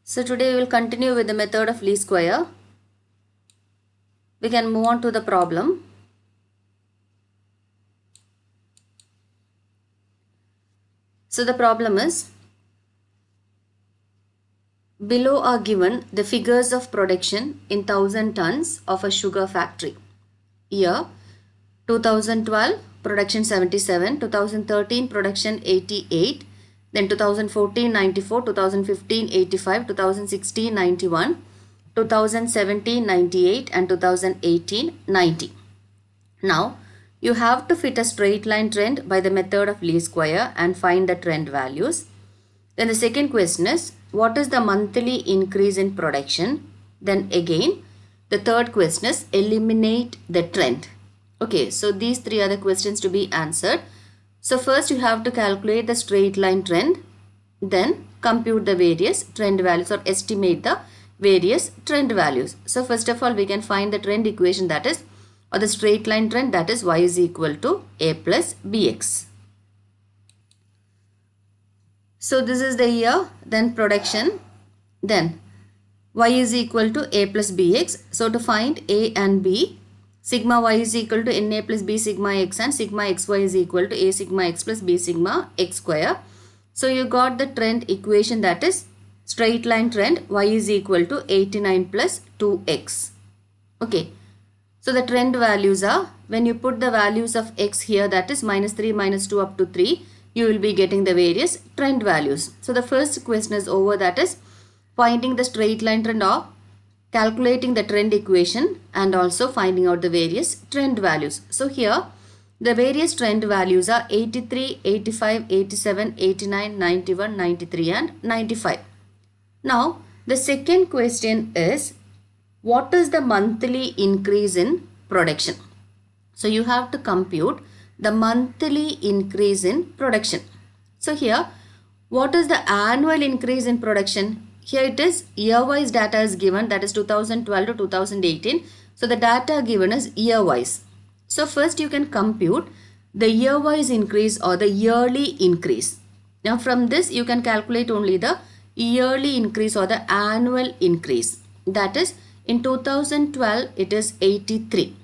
So today we will continue with the method of least square. We can move on to the problem. So the problem is, below are given the figures of production in 1000 tons of a sugar factory. Year 2012 production 77, 2013 production 88, then 2014 94, 2015 85, 2016 91, 2017 98 and 2018 90. Now you have to fit a straight line trend by the method of least square and find the trend values. Then the second question is, what is the monthly increase in production? Then again the third question is, eliminate the trend. Okay, so these three are the questions to be answered. So first you have to calculate the straight line trend, then compute the various trend values or estimate the various trend values. So first of all we can find the trend equation, that is, or the straight line trend, that is y is equal to a plus bx. So this is the year, then production, then y is equal to a plus bx. So to find a and b, sigma y is equal to na plus b sigma x and sigma xy is equal to a sigma x plus b sigma x square. So you got the trend equation, that is straight line trend y is equal to 89 plus 2x. Okay. So the trend values are, when you put the values of x here, that is -3, -2 up to 3, you will be getting the various trend values. So the first question is over, that is finding the straight line trend or calculating the trend equation and also finding out the various trend values. So here the various trend values are 83, 85, 87, 89, 91, 93 and 95. Now the second question is, what is the monthly increase in production? So you have to compute the monthly increase in production. So here, what is the annual increase in production? Here it is year-wise data is given, that is 2012 to 2018. So the data given is year-wise. So first you can compute the year-wise increase or the yearly increase. Now from this you can calculate only the yearly increase or the annual increase. That is, in 2012 it is 83.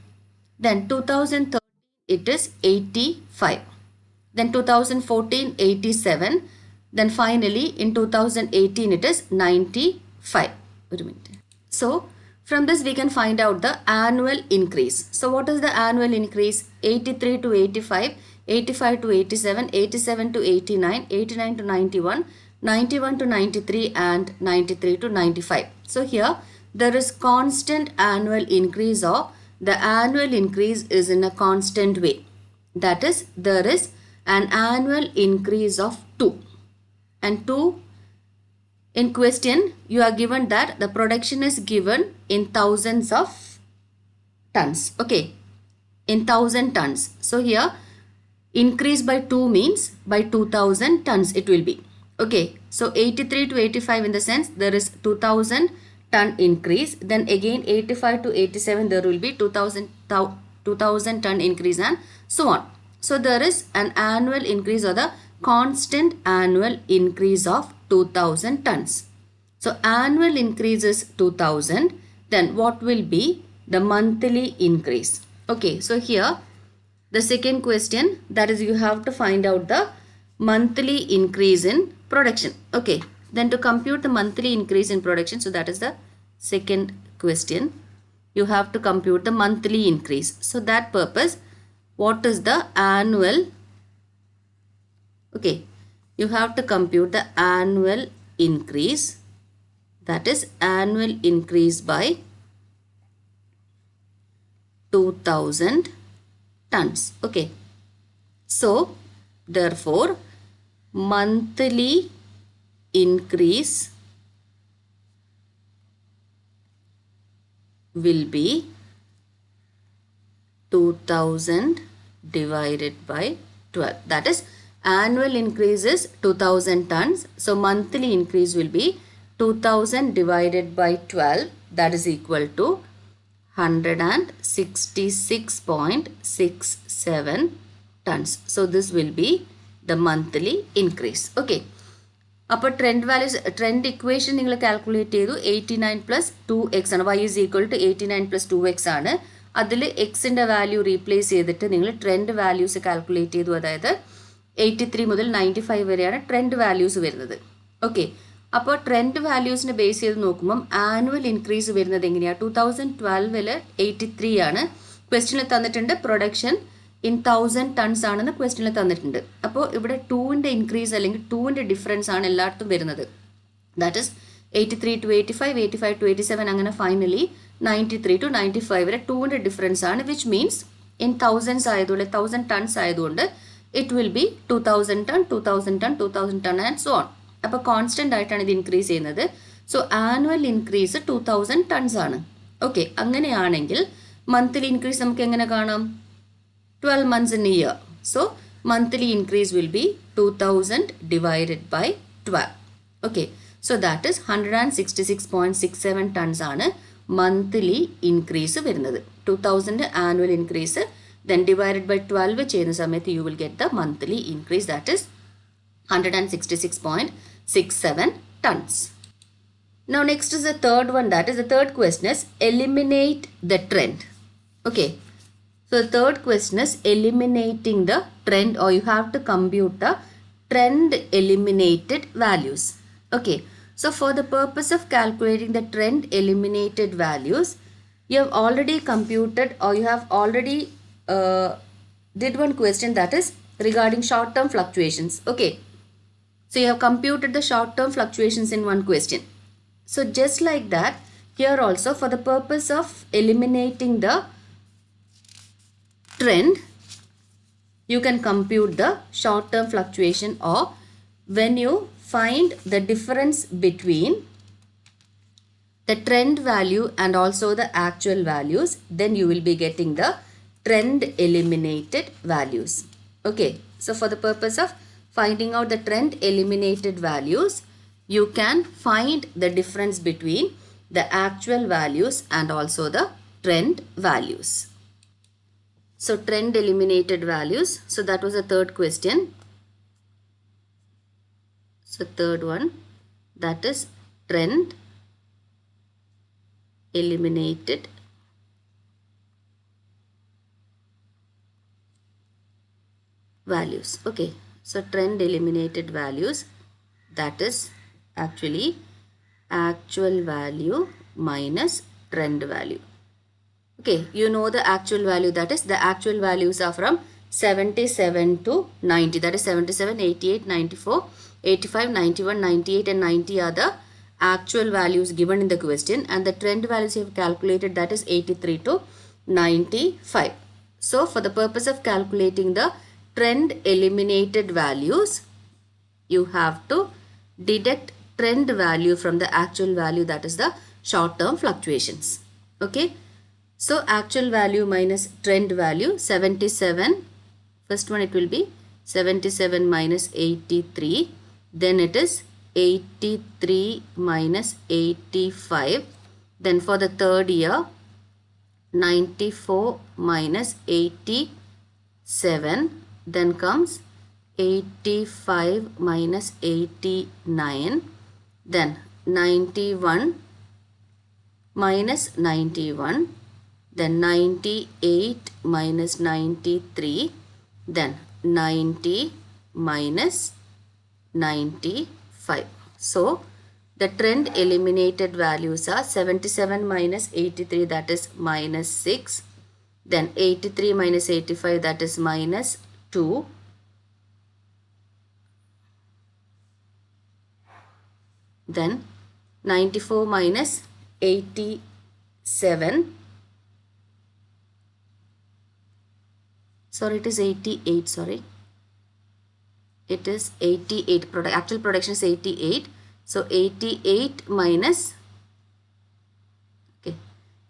Then 2013 it is 85. Then 2014 87. Then finally in 2018 it is 95. Wait a minute. So from this we can find out the annual increase. So what is the annual increase? 83 to 85, 85 to 87, 87 to 89, 89 to 91, 91 to 93 and 93 to 95. So here there is constant annual increase, or the annual increase is in a constant way. That is, there is an annual increase of 2. And 2, in question you are given that the production is given in thousands of tons. Okay, in 1000 tons. So here increase by 2 means by 2000 tons it will be. Okay, so 83 to 85 in the sense there is 2000 ton increase, then again 85 to 87 there will be 2000 ton increase and so on. So there is an annual increase or the constant annual increase of 2000 tons. So annual increase is 2000, then what will be the monthly increase? Okay, so here the second question, that is you have to find out the monthly increase in production. Okay, then to compute the monthly increase in production, so that is the second question. You have to compute the monthly increase. So that purpose, what is the annual? Okay, you have to compute the annual increase, that is annual increase by 2000 tons. Okay, so therefore monthly increase will be 2000 divided by 12. That is, annual increase is 2000 tons. So monthly increase will be 2000 divided by 12, that is equal to 166.67 tons. So this will be the monthly increase. Okay. അപ്പോൾ trend equation നിങ്ങൾ calculate ചെയ്തു 89 plus 2x ആണ്. y is equal to 89 plus 2x ആണ്. അതിൽ എക്സിൻ്റെ value replace ചെയ്തിട്ട് നിങ്ങൾ trend values calculate ചെയ്തു. അതായത് 83 മുതൽ 95 വരെയാണ് ട്രെൻഡ് വാല്യൂസ് വരുന്നത്. ഓക്കെ, അപ്പോൾ ട്രെൻഡ് വാല്യൂസിനെ ബേസ് ചെയ്ത് നോക്കുമ്പം ആനുവൽ ഇൻക്രീസ് വരുന്നത് എങ്ങനെയാണ്? 2012 83 ആണ്. ക്വസ്റ്റ്യനിൽ തന്നിട്ടുണ്ട് പ്രൊഡക്ഷൻ ഇൻ 1000 ടൺസ് ആണെന്ന് ക്വസ്റ്റ്യനിൽ തന്നിട്ടുണ്ട്. അപ്പോൾ ഇവിടെ 2ൻ്റെ ഇൻക്രീസ് അല്ലെങ്കിൽ 2ൻ്റെ ഡിഫറൻസ് ആണ് എല്ലായിടത്തും വരുന്നത്. ദാറ്റ് ഇസ് 83 to 85, 85 to 87, അങ്ങനെ ഫൈനലി 93 to 95 വരെ 2ൻ്റെ ഡിഫറൻസ് ആണ്. വിച്ച് മീൻസ് ഇൻ 1000s ആയതുകൊണ്ട് 1000 ടൺസ് ആയതുകൊണ്ട് it will be 2000 ton, 2000 ton, 2000 ton and so on. അപ്പോൾ കോൺസ്റ്റൻ്റ് ആയിട്ടാണ് ഇത് ഇൻക്രീസ് ചെയ്യുന്നത്. സോ ആനുവൽ ഇൻക്രീസ് 2000 ടൺസ് ആണ്. ഓക്കെ, അങ്ങനെയാണെങ്കിൽ മന്ത്ലി ഇൻക്രീസ് നമുക്ക് എങ്ങനെ കാണാം? 12 months in a year. So monthly increase will be 2000 divided by 12. Okay, so that is 166.67 tons ആണ് monthly increase വരുന്നത്. 2000 annual increase then divided by 12 ചെയ്യുന്ന സമയത്ത് you will get the monthly increase, that is 166.67 tons. Now next is the third one, that is the third question is eliminate the trend. Okay, so the third question is eliminating the trend, or you have to compute the trend eliminated values. Okay, so for the purpose of calculating the trend eliminated values, you have already computed, or you have already did one question, that is regarding short term fluctuations. Okay, so you have computed the short term fluctuations in one question. So just like that, here also for the purpose of eliminating the trend, you can compute the short term fluctuation, or when you find the difference between the trend value and also the actual values, then you will be getting the trend eliminated values. Okay, so for the purpose of finding out the trend eliminated values, you can find the difference between the actual values and also the trend values. So trend eliminated values. So that was the third question. So third one, that is trend eliminated values. Okay, so trend eliminated values, that is actually actual value minus trend value. Okay, you know the actual value, that is the actual values are from 77 to 90, that is 77, 88, 94, 85, 91, 98 and 90 are the actual values given in the question, and the trend values you have calculated, that is 83 to 95. So for the purpose of calculating the trend eliminated values, you have to deduct trend value from the actual value, that is the short term fluctuations. Okay, so actual value minus trend value 77, first one it will be 77 minus 83, then it is 83 minus 85, then for the third year 94 minus 87, then comes 85 minus 89, then 91 minus 91, then 98 minus 93, then 90 minus 95. So the trend eliminated values are 77 minus 83, that is minus 6, then 83 minus 85, that is minus 2, then 94 minus 87, sorry it is 88, sorry it is 88, actual production is 88, so 88 minus, okay,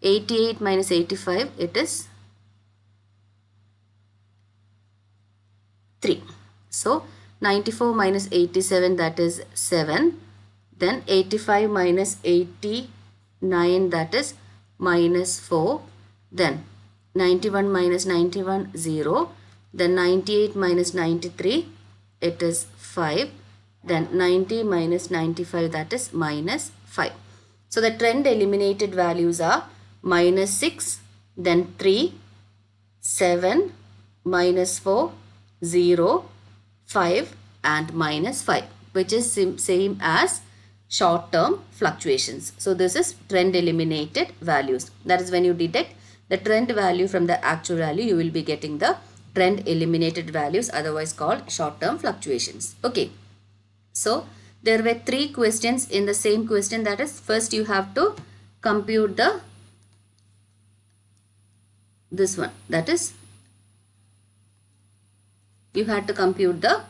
88 minus 85, it is 3. So 94 minus 87, that is 7, then 85 minus 89, that is minus 4, then 91 minus 91, 0, then 98 minus 93, it is 5, then 90 minus 95, that is minus 5. So the trend eliminated values are minus 6, then 3, 7, minus 4, 0, 5 and minus 5, which is same as short term fluctuations. So this is trend eliminated values. That is when you detect the trend value from the actual value, you will be getting the trend eliminated values, otherwise called short term fluctuations. Okay. So there were 3 questions in the same question. That is, first you have to compute this one, that is you had to compute the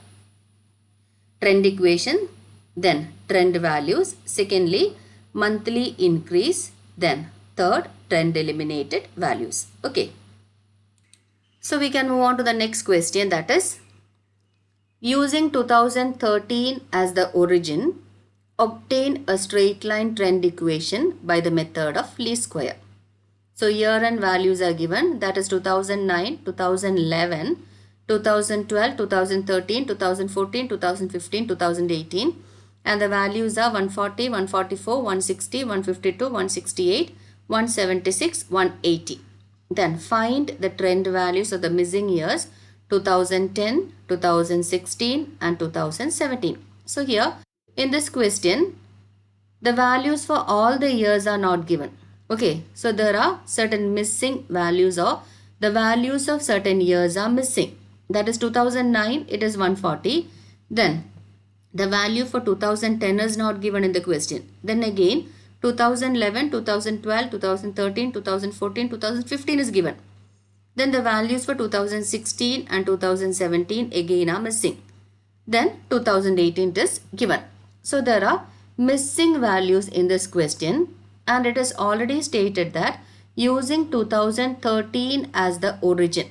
trend equation, then trend values, secondly monthly increase, then third trend eliminated values. Okay. So we can move on to the next question, that is, using 2013 as the origin, obtain a straight line trend equation by the method of least square. So year and values are given, that is 2009, 2011, 2012, 2013, 2014, 2015, 2018, and the values are 140, 144, 160, 152, 168, 176, 180. Then find the trend values of the missing years 2010, 2016 and 2017. So here in this question, the values for all the years are not given. Okay, so there are certain missing values, or the values of certain years are missing. That is 2009, it is 140. Then the value for 2010 is not given in the question. Then again 2011, 2012, 2013, 2014, 2015 is given. Then the values for 2016 and 2017 again are missing. Then 2018 is given. So there are missing values in this question, and it is already stated that using 2013 as the origin.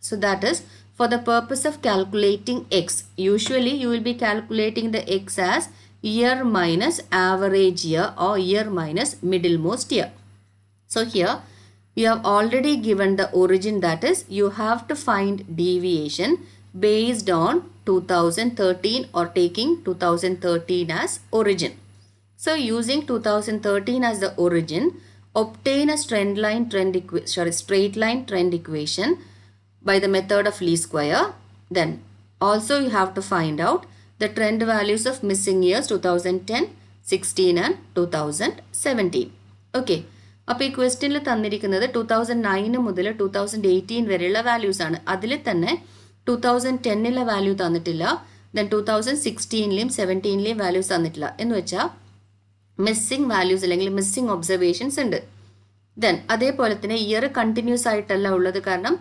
So that is for the purpose of calculating x. Usually you will be calculating the x as year minus average year or year minus middlemost year. So here you have already given the origin, that is you have to find deviation based on 2013 or taking 2013 as origin. So using 2013 as the origin, obtain a straight line trend equation by the method of least square. Then also you have to find out the trend values of missing years 2010, 16 and 2017. Okay. അപ്പോൾ ഈ ക്വസ്റ്റ്യനിൽ തന്നിരിക്കുന്നത് 2009 മുതൽ 2018 വരെയുള്ള values ആണ്. അതിൽ തന്നെ 2010 value തന്നിട്ടില്ല, ദെൻ 2016 17 വാല്യൂസ് തന്നിട്ടില്ല. എന്ന് വെച്ചാൽ മിസ്സിംഗ് വാല്യൂസ് അല്ലെങ്കിൽ മിസ്സിംഗ് ഒബ്സർവേഷൻസ് ഉണ്ട്. ദെൻ അതേപോലെ തന്നെ ഇയർ കണ്ടിന്യൂസ് ആയിട്ടല്ല ഉള്ളത്, കാരണം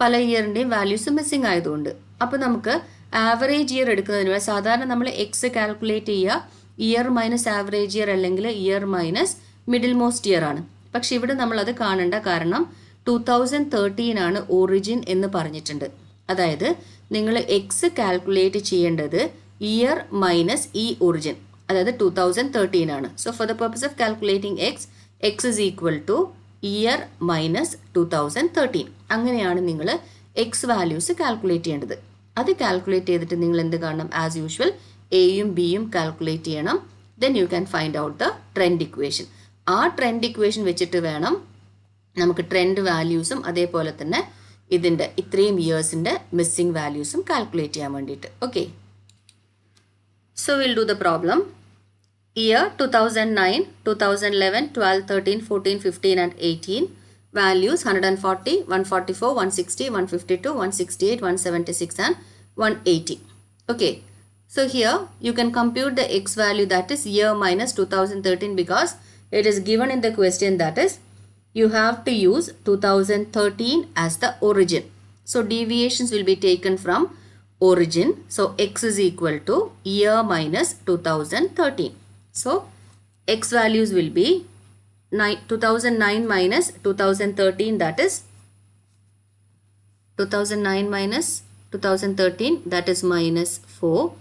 പല ഇയറിൻ്റെയും വാല്യൂസ് മിസ്സിംഗ് ആയതുകൊണ്ട്. അപ്പോൾ നമുക്ക് ആവറേജ് ഇയർ എടുക്കുന്നതിന് സാധാരണ നമ്മൾ എക്സ് കാൽക്കുലേറ്റ് ചെയ്യുക ഇയർ മൈനസ് ആവറേജ് ഇയർ അല്ലെങ്കിൽ year minus middle most year ആണ്. പക്ഷെ ഇവിടെ നമ്മളത് കാണണ്ട, കാരണം 2013 ആണ് ഒറിജിൻ എന്ന് പറഞ്ഞിട്ടുണ്ട്. അതായത് നിങ്ങൾ എക്സ് കാൽക്കുലേറ്റ് ചെയ്യേണ്ടത് ഇയർ മൈനസ് ഈ ഒറിജിൻ, അതായത് 2013 ആണ്. So for the purpose of calculating X is equal two year minus 2013. അങ്ങനെയാണ് നിങ്ങൾ എക്സ് വാല്യൂസ് കാൽക്കുലേറ്റ് ചെയ്യേണ്ടത്. അത് കാൽക്കുലേറ്റ് ചെയ്തിട്ട് നിങ്ങൾ എന്ത് കാണണം, ആസ് യൂഷ്വൽ എയും ബിയും കാൽക്കുലേറ്റ് ചെയ്യണം. Then you can find out the trend equation. ആ ട്രെൻഡ് ഇക്വേഷൻ വെച്ചിട്ട് വേണം നമുക്ക് ട്രെൻഡ് വാല്യൂസും അതേപോലെ തന്നെ ഇതിൻ്റെ ഇത്രയും ഇയേഴ്സിൻ്റെ മിസ്സിംഗ് വാല്യൂസും കാൽക്കുലേറ്റ് ചെയ്യാൻ വേണ്ടിയിട്ട്. Okay, so will do the problem. Year 2009, 2011, 12, 13, 14, 15 and 18. Values 140, 144, 160, 152, 168, 176 and 180. Okay. So here you can compute the x value, that is year minus 2013, because it is given in the question, that is you have to use 2013 as the origin. So deviations will be taken from origin. So x is equal to year minus 2013. So x values will be 2009 minus 2013, that is 2009 minus 2013, that is minus 4.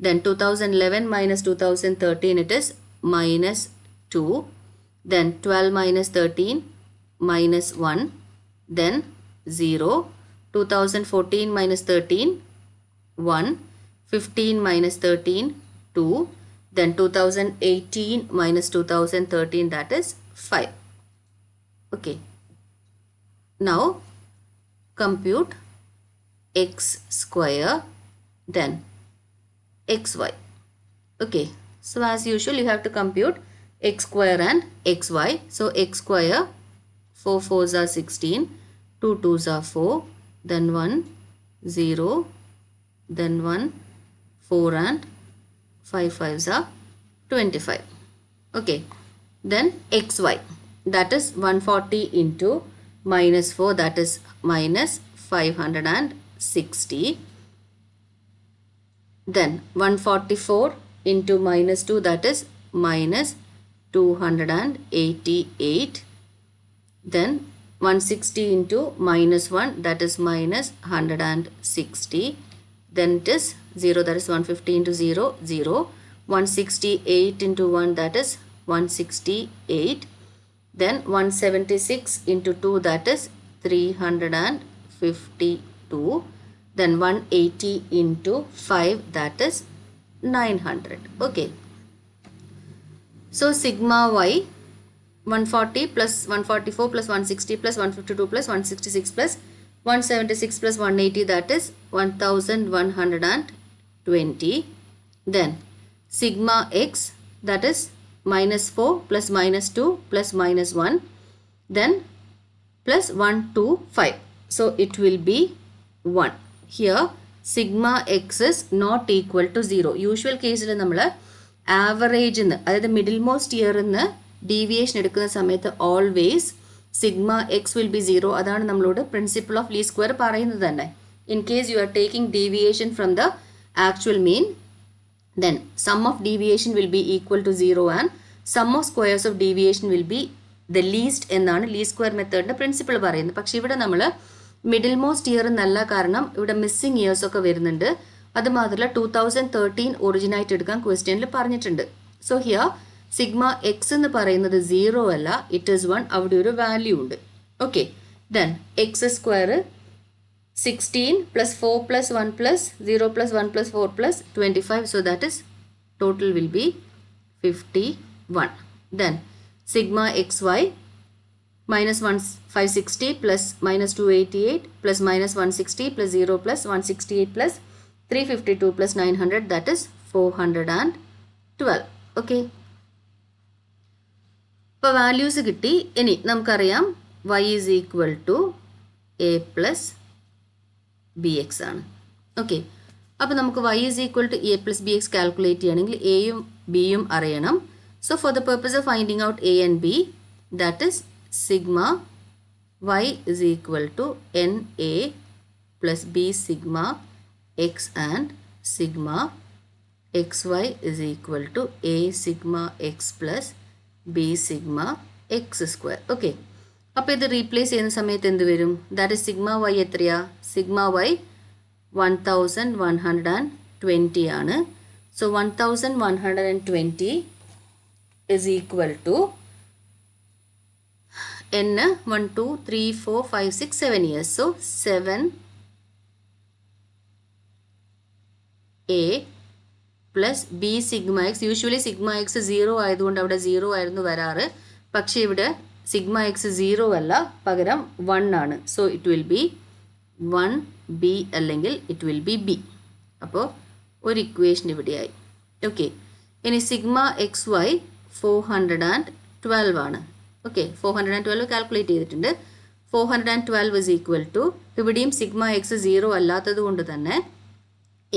Then 2011 minus 2013, it is minus 2. Then 12 minus 13, minus 1. Then 0. 2014 minus 13, 1. 15 minus 13, 2. Then 2018 minus 2013, that is 5. Okay. Now compute x square, then xy. Okay. So as usual, you have to compute x square and xy. So x square, 4 4s are 16, 2 2s are 4, then 1 0, then 1 4 and 5 5s are 25. Okay. Then xy, that is 140 into minus 4, that is minus 560. Then 144 into minus 2, that is minus 288. Then 160 into minus 1, that is minus 160. Then it is 0, that is 150 into 0, 0. 168 into 1, that is 168. Then 176 into 2, that is 352. Then 180 into 5, that is 900. Okay. So sigma y, 140 plus 144 plus 160 plus 152 plus 166 plus 176 plus 180, that is 1120. Then sigma x, that is minus 4 plus minus 2 plus minus 1, then plus 1 2 5. So it will be 1. Here sigma x is not equal to 0. Usual case il nammal average in the middle most year in the deviation edukkunna samayathu always sigma x will be 0. Adana nammalodu principle of least square parayunnathu thanne. In case you are taking deviation from the actual mean, then sum of deviation will be equal to 0 and sum of squares of deviation will be the least എന്നാണ് least square method principle പറയുന്നത്. പക്ഷേ ഇവിടെ നമ്മൾ middle most year എന്നല്ല, കാരണം ഇവിടെ missing years ഒക്കെ വരുന്നുണ്ട്. അത് മാത്രമല്ല 2013 ഒറിജിൻ ആയിട്ട് എടുക്കാൻ ക്വസ്റ്റ്യനിൽ പറഞ്ഞിട്ടുണ്ട്. സോ ഹിയർ സിഗ്മ എക്സ് എന്ന് പറയുന്നത് 0 അല്ല, ഇറ്റ് ഈസ് 1. അവിടെ ഒരു വാല്യൂ ഉണ്ട്. Okay. Then X square 16 plus 4 plus 1 plus 0 plus 1 plus 4 plus 25. So that is total will be 51. Then sigma xy minus 560 plus minus 288 plus minus 160 plus 0 plus 168 plus 352 plus 900, that is 412. Okay. ഇപ്പോൾ values കിട്ടി. ഇനി നമുക്കറിയാം y is equal to a plus bx ആണ്. Okay. അപ്പോൾ നമുക്ക് y is equal to a plus bx calculate ചെയ്യണമെങ്കിൽ എയും ബിയും അറിയണം. So for the purpose of finding out A and B, that is sigma y is equal to na plus b sigma x and sigma xy is equal to a sigma x plus b sigma x square. Okay. അപ്പോൾ ഇത് replace ചെയ്യുന്ന സമയത്ത് എന്ത് വരും? That is sigma Y എത്രയാ? Sigma Y 1120 ആണ്. So 1120 is equal to n 1 2 3 4 5 6 7 years. So 7a plus b sigma x. Usually sigma x 0 ആയതുകൊണ്ട് അവിടെ 0 ആയിരുന്നു വരാറ്. പക്ഷേ ഇവിടെ സിഗ്മ എക്സ് 0 അല്ല, പകരം 1 ആണ്. So it will B 1b അല്ലെങ്കിൽ ഇറ്റ് വിൽ ബി b. അപ്പോൾ ഒരു ഇക്വേഷൻ ഇവിടെയായി. ഓക്കെ. ഇനി സിഗ്മ എക്സ് വൈ 412 ആണ്. ഓക്കെ. 412 കാൽക്കുലേറ്റ് ചെയ്തിട്ടുണ്ട്. 412 is equal to, ഇവിടെയും സിഗ്മ എക്സ് 0 അല്ലാത്തത് കൊണ്ട് തന്നെ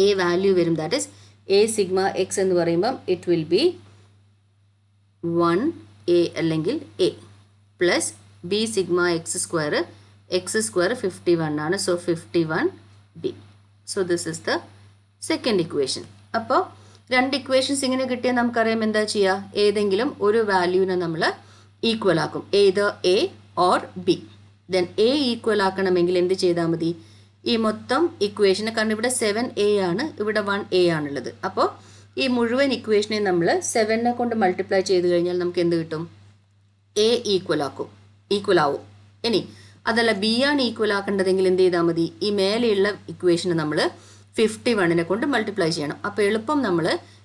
എ വാല്യൂ വരും. That is A sigma X എന്ന് പറയുമ്പം ഇറ്റ് വിൽ ബി 1a അല്ലെങ്കിൽ A plus B sigma X square 51 ആണ്. So 51b. So this is the second equation. അപ്പോൾ രണ്ട് ഇക്വേഷൻസ് ഇങ്ങനെ കിട്ടിയാൽ നമുക്കറിയാം എന്താ ചെയ്യുക? ഏതെങ്കിലും ഒരു വാല്യൂവിനെ നമ്മൾ ഈക്വൽ ആക്കും. ഏത് A or B. Then A equal ആക്കണമെങ്കിൽ എന്ത് ചെയ്താൽ മതി? ഈ മൊത്തം ഇക്വേഷന്, കാരണം ഇവിടെ 7a ആണ്, ഇവിടെ 1a ആണുള്ളത്. അപ്പോൾ ഈ മുഴുവൻ ഇക്വേഷനെ നമ്മൾ 7നെ കൊണ്ട് മൾട്ടിപ്ലൈ ചെയ്ത് കഴിഞ്ഞാൽ നമുക്ക് എന്ത് കിട്ടും? എ ഈക്വൽ ആവും. ഇനി അതല്ല ബി ആണ് ഈക്വൽ ആക്കേണ്ടതെങ്കിൽ എന്ത് ചെയ്താൽ മതി? ഈ മേലെയുള്ള ഇക്വേഷനെ നമ്മൾ 51നെ കൊണ്ട് മൾട്ടിപ്ലൈ ചെയ്യണം. അപ്പോൾ എളുപ്പം നമ്മൾ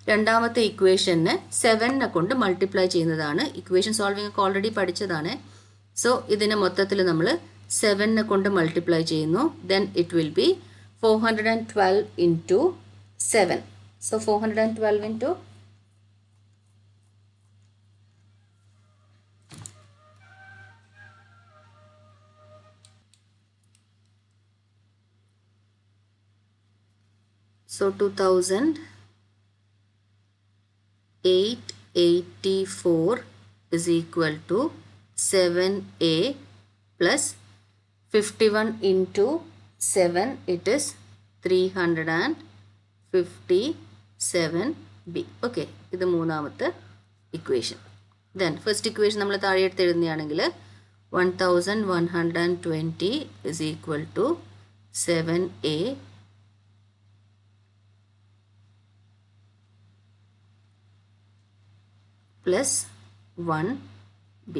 രണ്ടാമത്തെ ഇക്വേഷനെ 7 കൊണ്ട് മൾട്ടിപ്ലൈ ചെയ്യുന്നതാണ്. ഇക്വേഷൻ സോൾവിംഗ് ഒക്കെ ഓൾറെഡി പഠിച്ചതാണ്. സോ ഇതിനെ മൊത്തത്തിൽ നമ്മൾ 7 കൊണ്ട് മൾട്ടിപ്ലൈ ചെയ്യുന്നു. Then it will B 412 into 7. So 412 into so 2884 is equal to 7a plus 51 into 7, it is 357b. okay, ഇത് മൂന്നാമത്തെ ഇക്വേഷൻ. ദെൻ ഫസ്റ്റ് ഇക്വേഷൻ നമ്മൾ താഴെ എടുത്ത് എഴുതുകയാണെങ്കിൽ 1120 is equal to 7a plus 1b.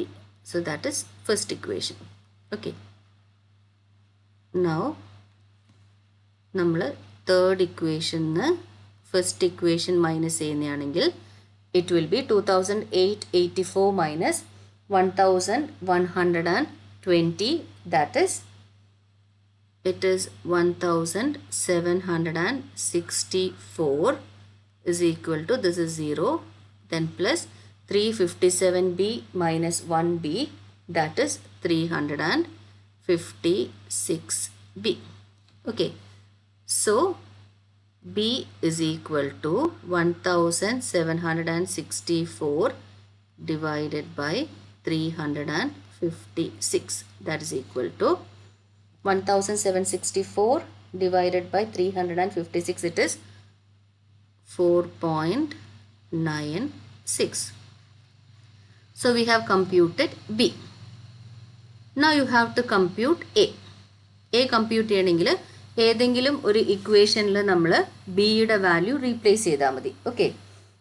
So that is first equation. Okay. Now നമ്മൾ third equation first equation minus ചെയ്യുകയാണെങ്കിൽ it will be 2884 minus 1120, that is it is 1764 is equal to, this is 0, then plus 357b minus 1b, that is 356b. okay, so b is equal to 1764 divided by 356, that is equal to 1764 divided by 356, it is 4.96. So we have computed b. Now you have to compute a. a compute ചെയ്യണമെങ്കിൽ ഏതെങ്കിലും ഒരു ഇക്വേഷനിൽ നമ്മൾ ബിയുടെ value replace ചെയ്താൽ മതി. Okay,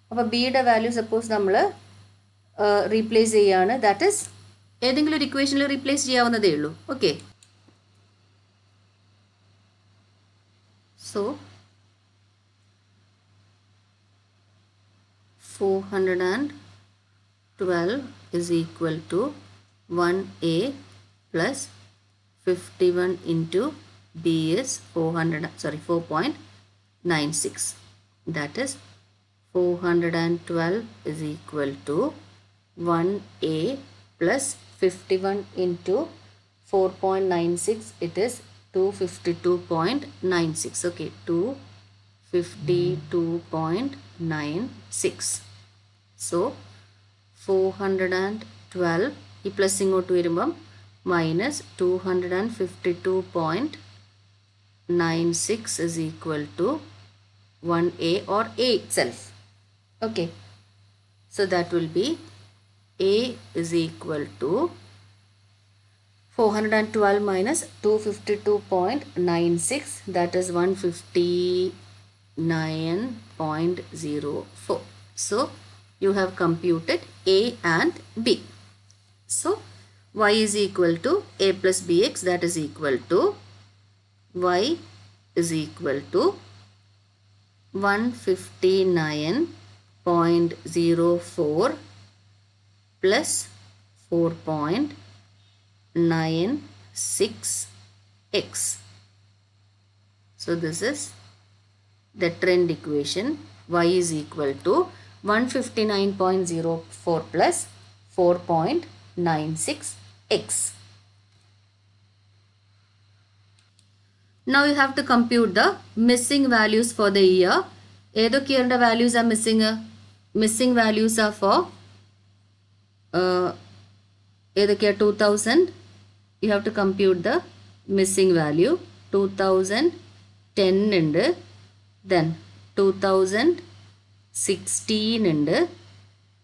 അപ്പോൾ ബിയുടെ വാല്യൂ സപ്പോസ് നമ്മൾ റീപ്ലേസ് ചെയ്യുകയാണ്, ദാറ്റ് ഈസ് ഏതെങ്കിലും ഒരു ഇക്വേഷനിൽ റീപ്ലേസ് ചെയ്യാവുന്നതേ ഉള്ളൂ. Okay, so 412 is equal to 1a plus 51 into b is 4.96, that is 412 is equal to 1a plus 51 into 4.96, it is 252.96. okay, 252.96. so 412 ഈ പ്ലസ് ഇങ്ങോട്ട് വരുമ്പം minus 252.96 is equal to 1a or a itself. okay, so that will be a is equal to 412 minus 252.96, that is 159.04. so you have computed a and b. so y is equal to a plus bx, that is equal to y is equal to 159.04 plus 4.96x. so this is the trend equation. y is equal to 159.04 plus 4.96x. now you have to compute the missing values for the year. ഏതൊക്കെയാണ് values are missing? missing values are for ഏതൊക്കെയാ 2000. you have to compute the missing value. 2010 ഉണ്ട്, then 2016 ഉണ്ട്,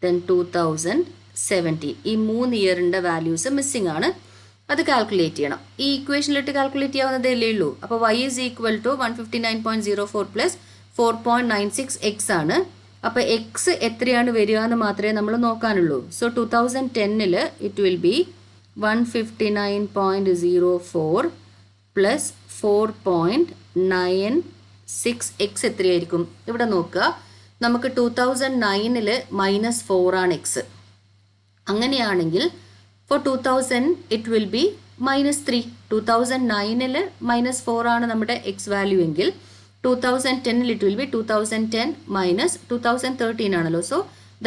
then 2017. ഈ 3 ഇയറിൻ്റെ values missing ആണ്. അത് calculate ചെയ്യണം. ഈ ഇക്വേഷനിലിട്ട് calculate ചെയ്യാവുന്നതേ ഉള്ളൂ. അപ്പോൾ y is equal to 159.04 plus 4.96x ആണ്. അപ്പോൾ എക്സ് എത്രയാണ് വരിക എന്ന് മാത്രമേ നമ്മൾ നോക്കാനുള്ളൂ. So 2010 it will be 159.04 plus 4.96x എത്രയായിരിക്കും? ഇവിടെ നോക്കുക, നമുക്ക് 2009 -4 ആണ് എക്സ്. അങ്ങനെയാണെങ്കിൽ ഫോർ 2000 ഇറ്റ് വിൽ ബി -3. 2009 -4 ആണ് നമ്മുടെ എക്സ് വാല്യൂ എങ്കിൽ 2010 ഇറ്റ് വിൽ ബി 2010 മൈനസ് 2013 ആണല്ലോ. So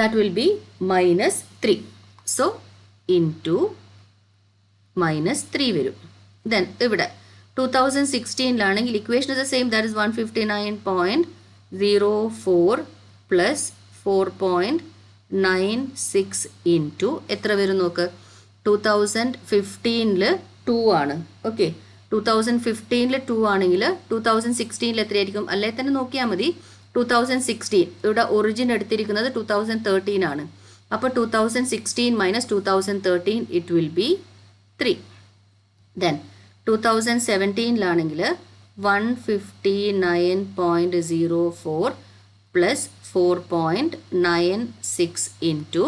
that will be -3. So into -3 വരും. ദെൻ ഇവിടെ 2016 equation is the same, that is 159.04 plus 4.96 into എത്ര വരും നോക്ക്. 2015 2 ആണ്. ഓക്കെ, 2015 2 ആണെങ്കിൽ 2016 എത്രയായിരിക്കും? അല്ലേ തന്നെ നോക്കിയാൽ മതി. 2016 ഇവിടെ ഒറിജിൻ എടുത്തിരിക്കുന്നത് 2013 ആണ്. അപ്പോൾ 2016 minus 2013 it will B 3. Then 2017 159.04 plus 4.96 into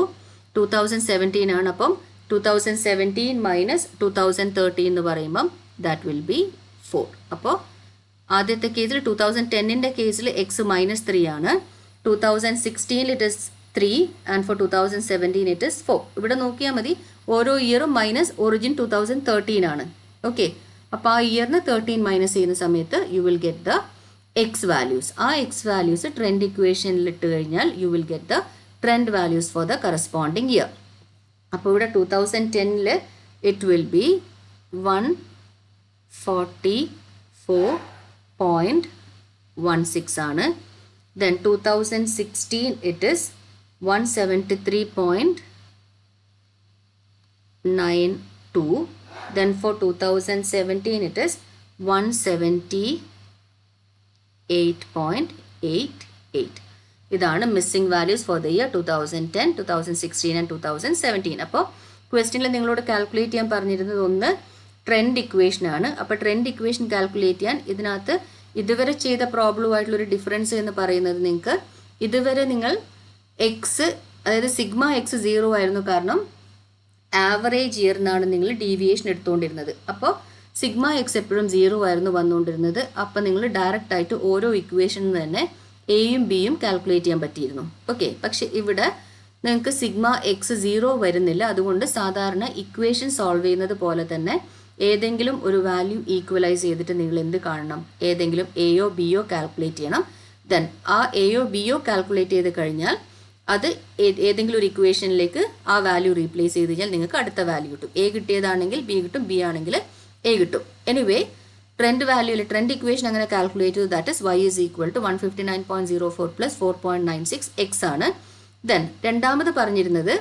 2017 ആണ്. അപ്പം 2017 മൈനസ് 2013 എന്ന് പറയുമ്പം ദാറ്റ് വിൽ ബി 4. അപ്പോൾ ആദ്യത്തെ കേസിൽ 2010 കേസിൽ എക്സ് -3 ആണ്. 2016 it is 3 and for 2017 it is 4. ഇവിടെ നോക്കിയാൽ മതി, ഓരോ ഇയറും മൈനസ് ഒറിജിൻ 2013 ആണ്. ഓക്കെ, അപ്പോൾ ആ ഇയറിന് 13 മൈനസ് ചെയ്യുന്ന സമയത്ത് you will get the X values. ആ എക്സ് വാല്യൂസ് ട്രെൻഡ് ഇക്വേഷനിൽ ഇട്ട് കഴിഞ്ഞാൽ you will get the trend values for the corresponding year. അപ്പോൾ ഇവിടെ 2010 ഇറ്റ് വിൽ ബി 144.16 ആണ്. Then 2016 it is 173.92. Then for 2017 it is 178.88. ഇതാണ് missing values for the year 2010, 2016 and 2017. അപ്പോൾ ക്വസ്റ്റ്യനിൽ നിങ്ങളോട് കാൽക്കുലേറ്റ് ചെയ്യാൻ പറഞ്ഞിരുന്നത് ഒന്ന് ട്രെൻഡ് ഇക്വേഷൻ ആണ്. അപ്പോൾ ട്രെൻഡ് ഇക്വേഷൻ കാൽക്കുലേറ്റ് ചെയ്യാൻ ഇതിനകത്ത് ഇതുവരെ ചെയ്ത പ്രോബ്ലമായിട്ടുള്ളൊരു ഡിഫറൻസ് എന്ന് പറയുന്നത്, നിങ്ങൾക്ക് ഇതുവരെ നിങ്ങൾ എക്സ്, അതായത് സിഗ്മ എക്സ് 0 ആയിരുന്നു, കാരണം ആവറേജ് ഇയറിനാണ് നിങ്ങൾ ഡീവിയേഷൻ എടുത്തുകൊണ്ടിരുന്നത്. അപ്പോൾ സിഗ്മ എക്സ് എപ്പോഴും 0 ആയിരുന്നു വന്നുകൊണ്ടിരുന്നത്. അപ്പോൾ നിങ്ങൾ ഡയറക്റ്റ് ആയിട്ട് ഓരോ ഇക്വേഷനിൽ തന്നെ എയും ബിയും കാൽക്കുലേറ്റ് ചെയ്യാൻ പറ്റിയിരുന്നു. ഓക്കെ, പക്ഷെ ഇവിടെ നിങ്ങൾക്ക് സിഗ്മ എക്സ് 0 വരുന്നില്ല. അതുകൊണ്ട് സാധാരണ ഇക്വേഷൻ സോൾവ് ചെയ്യുന്നത് പോലെ തന്നെ ഏതെങ്കിലും ഒരു വാല്യൂ ഈക്വലൈസ് ചെയ്തിട്ട് നിങ്ങൾ എന്ത് കാണണം? ഏതെങ്കിലും എയോ ബിയോ കാൽക്കുലേറ്റ് ചെയ്യണം. ദെൻ ആ എയോ ബിയോ കാൽക്കുലേറ്റ് ചെയ്ത് കഴിഞ്ഞാൽ അത് ഏതെങ്കിലും ഒരു ഇക്വേഷനിലേക്ക് ആ വാല്യൂ റീപ്ലേസ് ചെയ്ത് കഴിഞ്ഞാൽ നിങ്ങൾക്ക് അടുത്ത വാല്യൂ കിട്ടും. എ കിട്ടിയതാണെങ്കിൽ ബി കിട്ടും, ബി ആണെങ്കിൽ എ കിട്ടും. എനിവേ ട്രെൻഡ് വാല്യൂയിൽ ട്രെൻഡ് ഇക്വേഷൻ അങ്ങനെ കാൽക്കുലേറ്റ് ചെയ്തു, that is y is equal to 159.04 plus 4.96 X ആണ്. ദെൻ രണ്ടാമത് പറഞ്ഞിരുന്നത്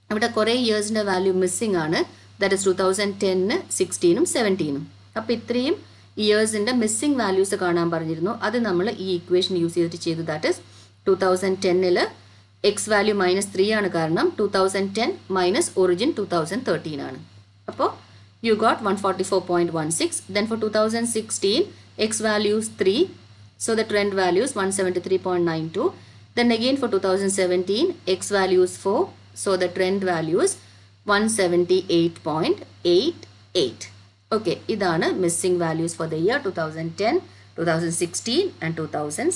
ഇവിടെ കുറേ ഇയേഴ്സിൻ്റെ വാല്യൂ മിസ്സിംഗ് ആണ്, ദാറ്റ് ഇസ് 2010, 16, 17. അപ്പോൾ ഇത്രയും ഇയേഴ്സിൻ്റെ മിസ്സിംഗ് വാല്യൂസ് കാണാൻ പറഞ്ഞിരുന്നു. അത് നമ്മൾ ഈ ഇക്വേഷൻ യൂസ് ചെയ്തിട്ട് ചെയ്തു. ദാറ്റ് ഇസ് 2010 എക്സ് വാല്യൂ -3 ആണ്, കാരണം 2010 മൈനസ് ഒറിജിൻ 2013 ആണ്. അപ്പോൾ you got 144.16. Then for 2016 x value is 3, so the trend value is 173.92. Then again for 2017 x value is 4, so the trend value is 178.88. okay, idana missing values for the year 2010, 2016 and 2017.